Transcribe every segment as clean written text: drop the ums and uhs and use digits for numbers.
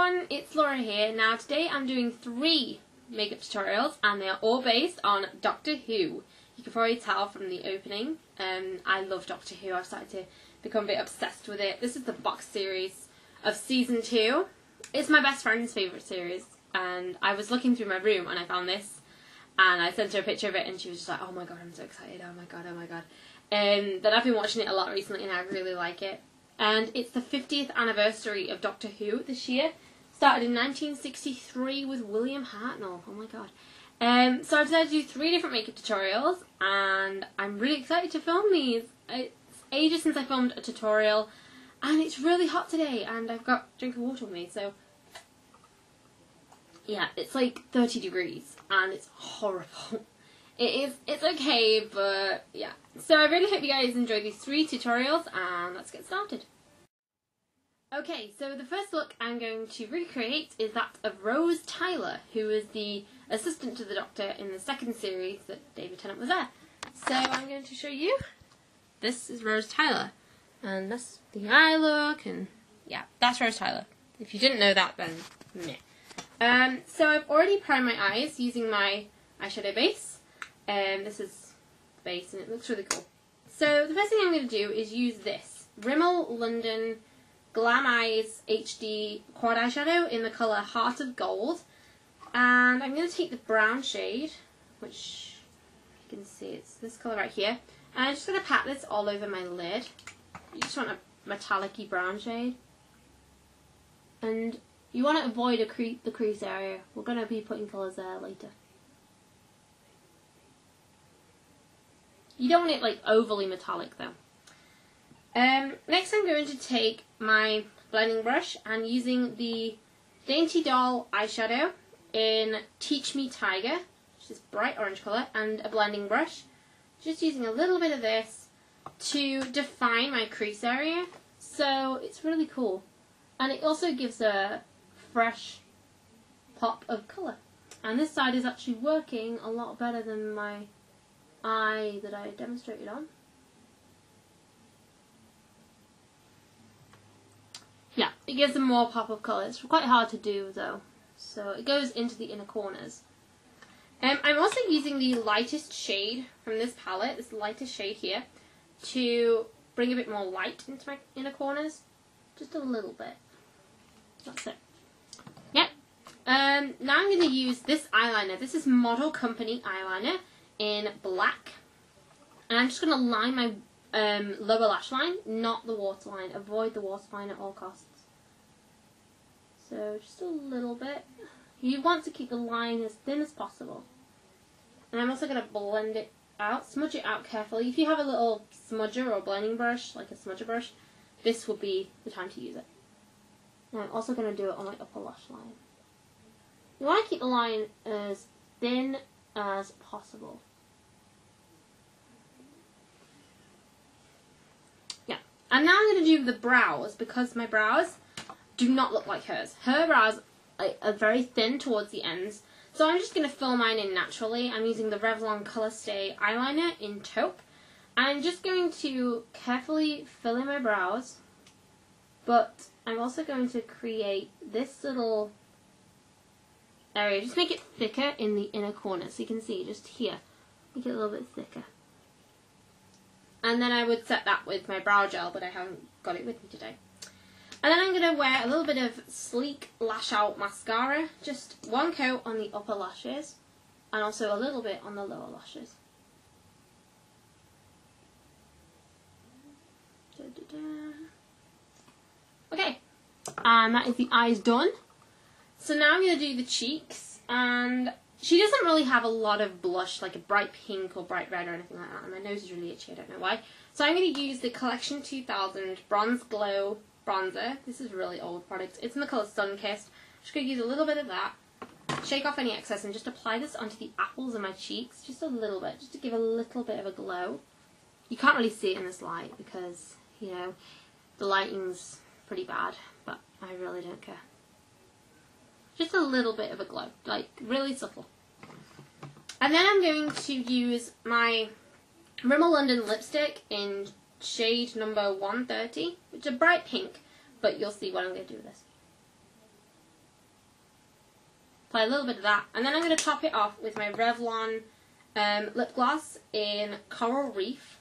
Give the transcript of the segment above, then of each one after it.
everyone, it's Laura here. Now today I'm doing 3 makeup tutorials and they are all based on Doctor Who. You can probably tell from the opening. I love Doctor Who. I've started to become a bit obsessed with it. This is the box series of season 2. It's my best friend's favourite series, and I was looking through my room and I found this and I sent her a picture of it and she was just like, oh my god, I'm so excited, oh my god, oh my god. Then I've been watching it a lot recently and I really like it. And it's the 50th anniversary of Doctor Who this year. Started in 1963 with William Hartnell. Oh my god. So I decided to do 3 different makeup tutorials and I'm really excited to film these. It's ages since I filmed a tutorial and it's really hot today and I've got a drink of water with me, so yeah, it's like 30 degrees and it's horrible. It's okay, but yeah. So I really hope you guys enjoy these 3 tutorials and let's get started. Okay, so the first look I'm going to recreate is that of Rose Tyler, who is the assistant to the Doctor in the 2nd series that David Tennant was there. So I'm going to show you. This is Rose Tyler. And that's the eye look, and yeah, that's Rose Tyler. If you didn't know that, then meh. So I've already primed my eyes using my eyeshadow base. This is the base and it looks really cool. So the first thing I'm going to do is use this Rimmel London Glam Eyes HD Quad Eyeshadow in the colour Heart of Gold. And I'm going to take the brown shade, which you can see it's this colour right here. And I'm just going to pat this all over my lid. You just want a metallic-y brown shade. And you want to avoid the crease area. We're going to be putting colours there later. You don't want it like overly metallic though. Next I'm going to take my blending brush and using the Dainty Doll eyeshadow in Teach Me Tiger, which is bright orange colour, and a blending brush. Just using a little bit of this to define my crease area. So it's really cool. And it also gives a fresh pop of colour. And this side is actually working a lot better than my eye that I demonstrated on. Yeah, it gives them more pop of colour. It's quite hard to do though, so it goes into the inner corners. I'm also using the lightest shade from this palette, this lightest shade here, to bring a bit more light into my inner corners. Just a little bit. That's it. Yep. Now I'm going to use this eyeliner. This is Model Company eyeliner in black, and I'm just going to line my lower lash line, not the waterline. Avoid the waterline at all costs. So just a little bit. You want to keep the line as thin as possible. And I'm also going to blend it out, smudge it out carefully. If you have a little smudger or blending brush, like a smudger brush, this will be the time to use it. And I'm also going to do it on my upper lash line. You want to keep the line as thin as possible. Yeah, and now I'm going to do the brows because my brows do not look like hers. Her brows are very thin towards the ends, so I'm just going to fill mine in naturally. I'm using the Revlon Color Stay eyeliner in taupe. I'm just going to carefully fill in my brows, but I'm also going to create this little area. Just make it thicker in the inner corner, so you can see just here. Make it a little bit thicker. And then I would set that with my brow gel, but I haven't got it with me today. And then I'm going to wear a little bit of Sleek Lash Out mascara. Just 1 coat on the upper lashes, and also a little bit on the lower lashes. Okay, and that is the eyes done. So now I'm going to do the cheeks, and she doesn't really have a lot of blush, like a bright pink or bright red or anything like that, and my nose is really itchy, I don't know why. So I'm going to use the Collection 2000 Bronze Glow Bronzer. This is a really old product. It's in the colour Sun Kissed. I'm just going to use a little bit of that, shake off any excess, and just apply this onto the apples of my cheeks, just a little bit, just to give a little bit of a glow. You can't really see it in this light because, you know, the lighting's pretty bad, but I really don't care. Just a little bit of a glow, like really subtle. And then I'm going to use my Rimmel London lipstick in shade number 130, which is a bright pink, but you'll see what I'm going to do with this. apply a little bit of that. And then I'm going to top it off with my Revlon lip gloss in Coral Reef.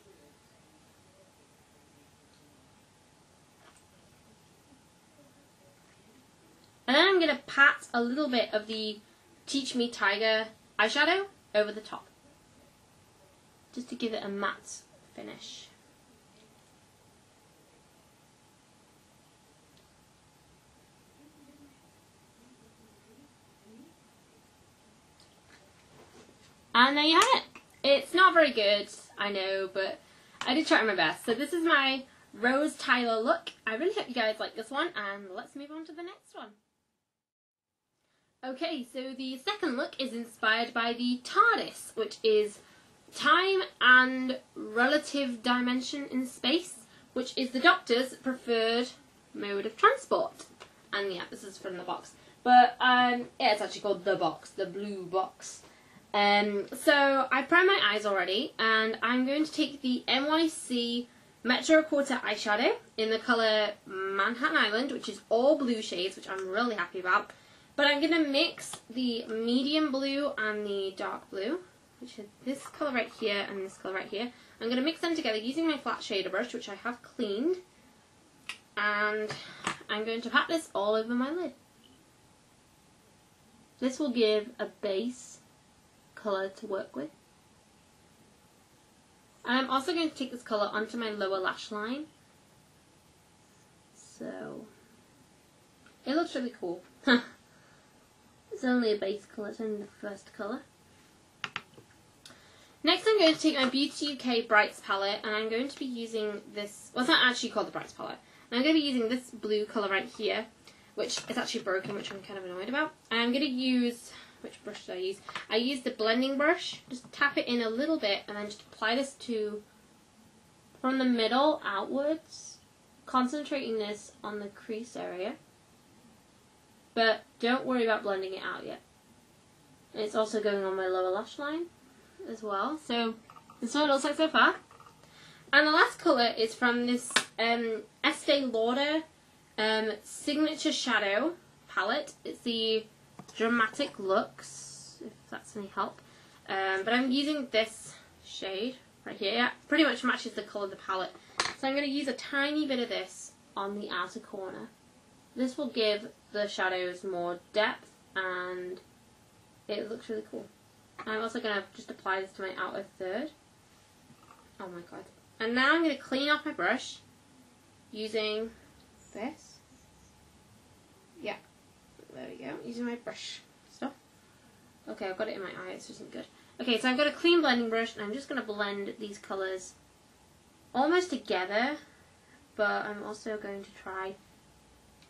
And then I'm going to pat a little bit of the Teach Me Tiger eyeshadow over the top, just to give it a matte finish. And there you have it. It's not very good, I know, but I did try my best. So this is my Rose Tyler look. I really hope you guys like this one, and let's move on to the next one. Okay, so the second look is inspired by the Tardis, which is time and relative dimension in space, which is the Doctor's preferred mode of transport. And yeah, this is from the box. But yeah, it's actually called the box, the blue box. So I primed my eyes already, and I'm going to take the NYC Metro Quarter eyeshadow in the colour Manhattan Island, which is all blue shades, which I'm really happy about. But I'm going to mix the medium blue and the dark blue, which is this colour right here and this colour right here. I'm going to mix them together using my flat shader brush, which I have cleaned. And I'm going to pat this all over my lid. This will give a base colour to work with. And I'm also going to take this colour onto my lower lash line. So, it looks really cool. It's only a base colour, it's only the first colour. Next I'm going to take my Beauty UK Brights palette, and I'm going to be using this, well, it's not actually called the Brights palette. And I'm going to be using this blue colour right here, which is actually broken, which I'm kind of annoyed about. And I'm going to use, which brush did I use? I used the blending brush, just tap it in a little bit, and then just apply this from the middle outwards, concentrating this on the crease area. But don't worry about blending it out yet. It's also going on my lower lash line as well. So this is what it looks like so far. And the last colour is from this Estee Lauder Signature Shadow palette. It's the Dramatic Looks, if that's any help. But I'm using this shade right here. Yeah, pretty much matches the colour of the palette. So I'm going to use a tiny bit of this on the outer corner. This will give the shadows more depth, and it looks really cool. I'm also going to just apply this to my outer third. Oh my god. And now I'm going to clean off my brush using this. Yeah, there we go. Using my brush stuff. Okay, I've got it in my eye, this isn't good. Okay, so I've got a clean blending brush, and I'm just going to blend these colours almost together, but I'm also going to try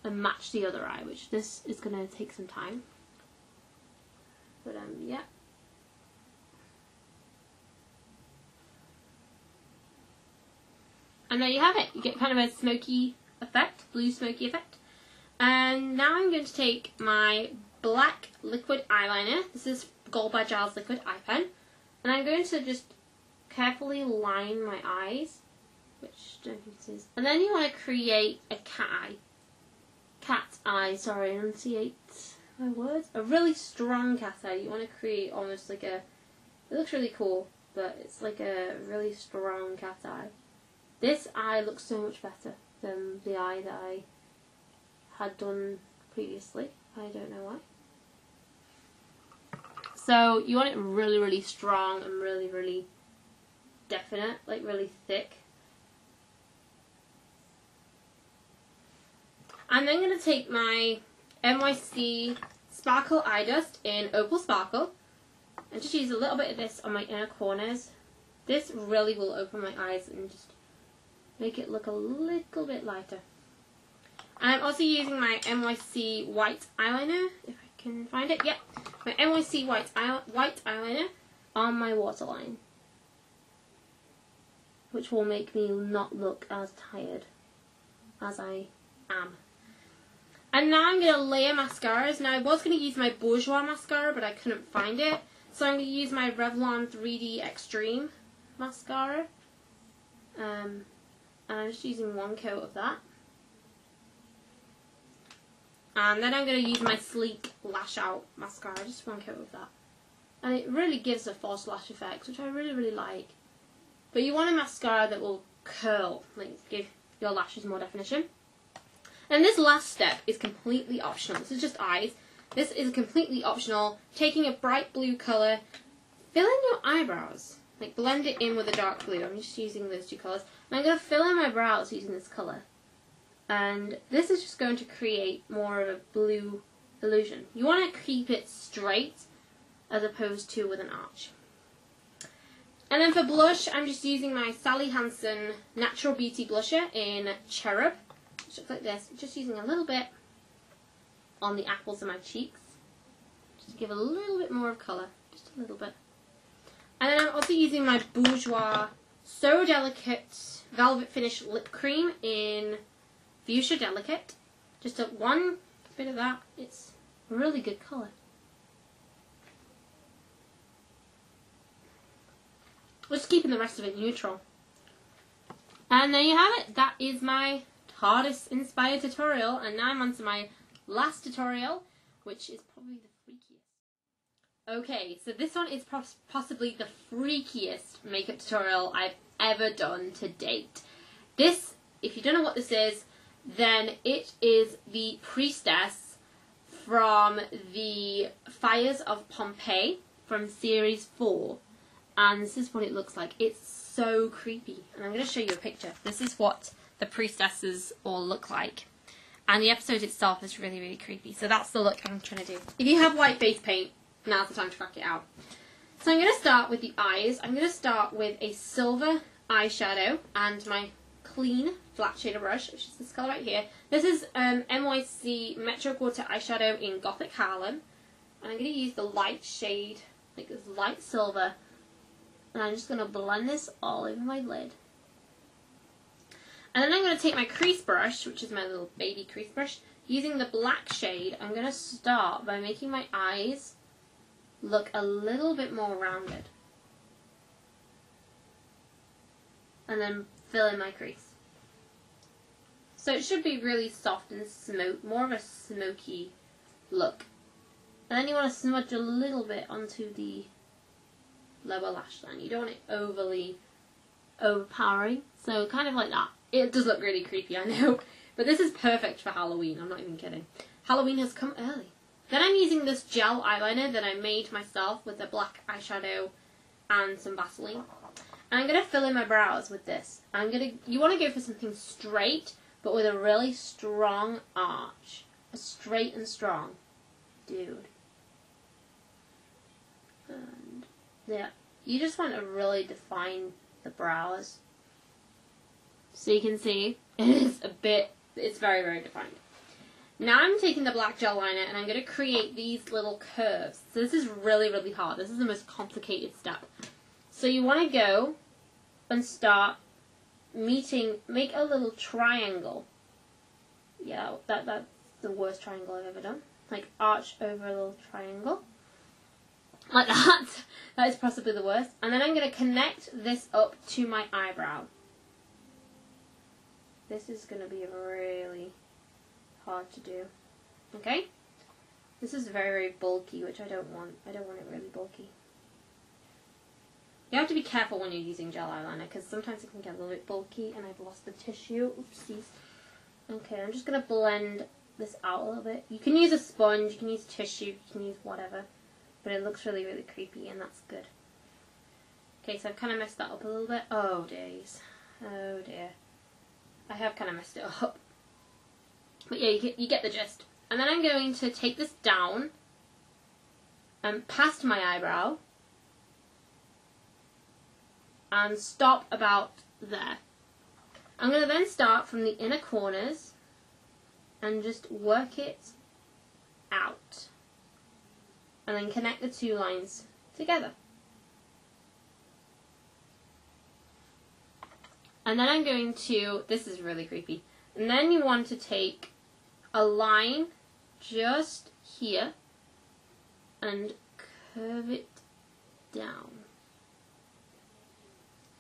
and match the other eye, which this is going to take some time. But yeah. And there you have it. You get kind of a smoky effect, blue smoky effect. And now I'm going to take my black liquid eyeliner. This is Gold by Giles liquid eye pen. And I'm going to just carefully line my eyes, which I don't think this is. And then you want to create a cat eye. Cat eye, sorry, enunciate my words. A really strong cat eye. You want to create almost like a, it looks really cool, but it's like a really strong cat eye. This eye looks so much better than the eye that I had done previously. I don't know why. So you want it really, really strong and really, really definite, like really thick. I'm then going to take my NYC Sparkle Eye Dust in Opal Sparkle and just use a little bit of this on my inner corners. This really will open my eyes and just make it look a little bit lighter. And I'm also using my NYC White Eyeliner, if I can find it. Yep, my NYC White Eyeliner on my waterline, which will make me not look as tired as I am. And now I'm going to layer mascaras. Now I was going to use my Bourjois mascara, but I couldn't find it. So I'm going to use my Revlon 3D Extreme mascara. And I'm just using one coat of that. And then I'm going to use my Sleek Lash Out mascara, just one coat of that. And it really gives a false lash effect, which I really, really like. But you want a mascara that will curl, like give your lashes more definition. And this last step is completely optional. This is just eyes. This is completely optional. Taking a bright blue colour, fill in your eyebrows. Like blend it in with a dark blue. I'm just using those two colours. And I'm going to fill in my brows using this colour. And this is just going to create more of a blue illusion. You want to keep it straight as opposed to with an arch. And then for blush, I'm just using my Sally Hansen Natural Beauty Blusher in Cherub. Which looks like this. Just using a little bit on the apples of my cheeks. Just to give a little bit more of colour. Just a little bit. And then I'm also using my Bourjois So Delicate Velvet Finish Lip Cream in Fuchsia Delicate. Just one bit of that. It's a really good colour. Just keeping the rest of it neutral. And there you have it. That is my Tardis inspired tutorial. And now I'm on to my last tutorial, which is probably the freakiest. Okay, so this one is possibly the freakiest makeup tutorial I've ever done to date. This, if you don't know what this is, then it is the Priestess from the Fires of Pompeii from Series 4. And this is what it looks like. It's so creepy. And I'm going to show you a picture. This is what the priestesses all look like. And the episode itself is really, really creepy. So that's the look I'm trying to do. If you have white face paint, now's the time to crack it out. So I'm going to start with the eyes. I'm going to start with a silver eyeshadow and my clean flat shader brush, which is this colour right here. This is NYC Metro Quarter eyeshadow in Gothic Harlem. And I'm going to use the light shade, like this light silver. And I'm just going to blend this all over my lid. And then I'm going to take my crease brush, which is my little baby crease brush. Using the black shade, I'm going to start by making my eyes look a little bit more rounded. And then fill in my crease. So it should be really soft and more of a smoky look. And then you want to smudge a little bit onto the lower lash line. You don't want it overly overpowering. So kind of like that. It does look really creepy, I know. But this is perfect for Halloween. I'm not even kidding. Halloween has come early. Then I'm using this gel eyeliner that I made myself with a black eyeshadow and some Vaseline. And I'm going to fill in my brows with this. You want to go for something straight, but with a really strong arch. A straight and strong dude. And yeah, you just want to really define the brows. So you can see it's very, very defined. Now I'm taking the black gel liner and I'm going to create these little curves. So this is really, really hard. This is the most complicated step. So you want to go and start make a little triangle. Yeah, that's the worst triangle I've ever done. Like arch over a little triangle. Like that. That is possibly the worst. And then I'm going to connect this up to my eyebrow. This is going to be really hard to do. Okay? This is very, very bulky, which I don't want. I don't want it really bulky. You have to be careful when you're using gel eyeliner, because sometimes it can get a little bit bulky, and I've lost the tissue. Oopsies. Okay, I'm just going to blend this out a little bit. You can use a sponge, you can use tissue, you can use whatever. But it looks really, really creepy, and that's good. Okay, so I've kind of messed that up a little bit. Oh, days. Oh, dear. I have kind of messed it up. But yeah, you get the gist. And then I'm going to take this down and past my eyebrow and stop about there. I'm going to then start from the inner corners and just work it out. And then connect the two lines together. And then I'm going to, this is really creepy, and then you want to take a line just here and curve it down.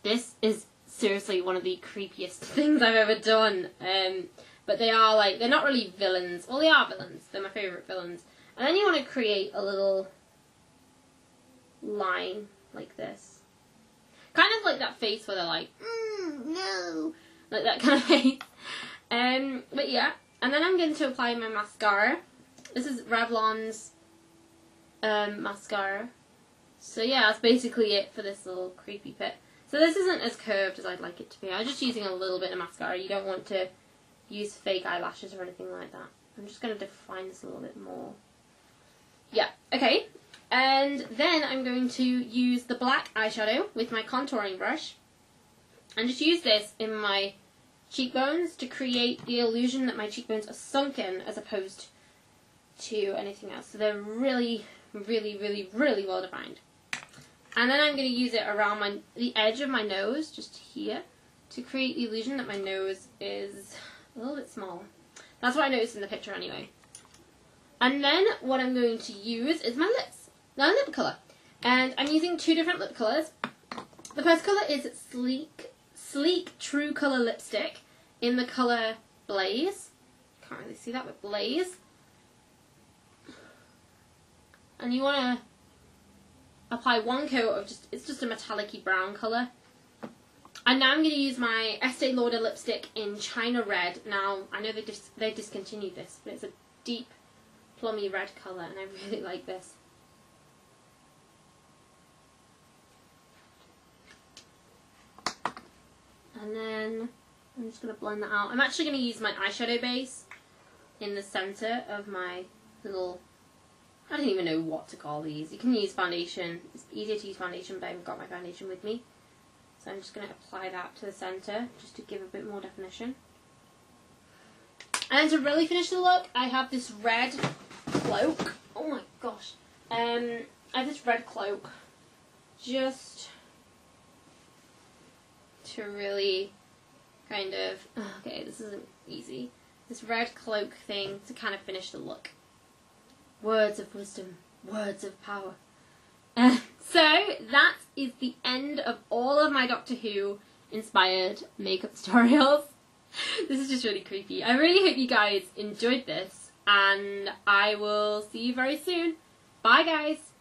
This is seriously one of the creepiest things I've ever done. but they are like, they're not really villains. Well, they are villains. They're my favourite villains. And then you want to create a little line like this. Kind of like that face where they're like, no. Like that kind of face. But yeah. And then I'm going to apply my mascara. This is Revlon's mascara. So yeah, that's basically it for this little creepy bit. So this isn't as curved as I'd like it to be. I'm just using a little bit of mascara. You don't want to use fake eyelashes or anything like that. I'm just going to define this a little bit more. Yeah, okay. And then I'm going to use the black eyeshadow with my contouring brush. And just use this in my cheekbones to create the illusion that my cheekbones are sunken as opposed to anything else. So they're really, really, really, really well defined. And then I'm going to use it around the edge of my nose, just here, to create the illusion that my nose is a little bit smaller. That's what I noticed in the picture anyway. And then what I'm going to use is my lips. Now lip colour. And I'm using two different lip colours. The first colour is Sleek True Colour Lipstick in the colour Blaze. Can't really see that, but Blaze. And you want to apply one coat of it's just a metallic-y brown colour. And now I'm going to use my Estee Lauder lipstick in China Red. Now, I know they discontinued this, but it's a deep, plummy red colour, and I really like this. And then I'm just going to blend that out. I'm actually going to use my eyeshadow base in the centre of my little... I don't even know what to call these. You can use foundation. It's easier to use foundation, but I haven't got my foundation with me. So I'm just going to apply that to the centre, just to give a bit more definition. And to really finish the look, I have this red cloak. Oh my gosh. I have this red cloak just to really kind of... Okay, this isn't easy. This red cloak thing to kind of finish the look. Words of wisdom, words of power. So that is the end of all of my Doctor Who inspired makeup tutorials. This is just really creepy. I really hope you guys enjoyed this, and I will see you very soon. Bye guys!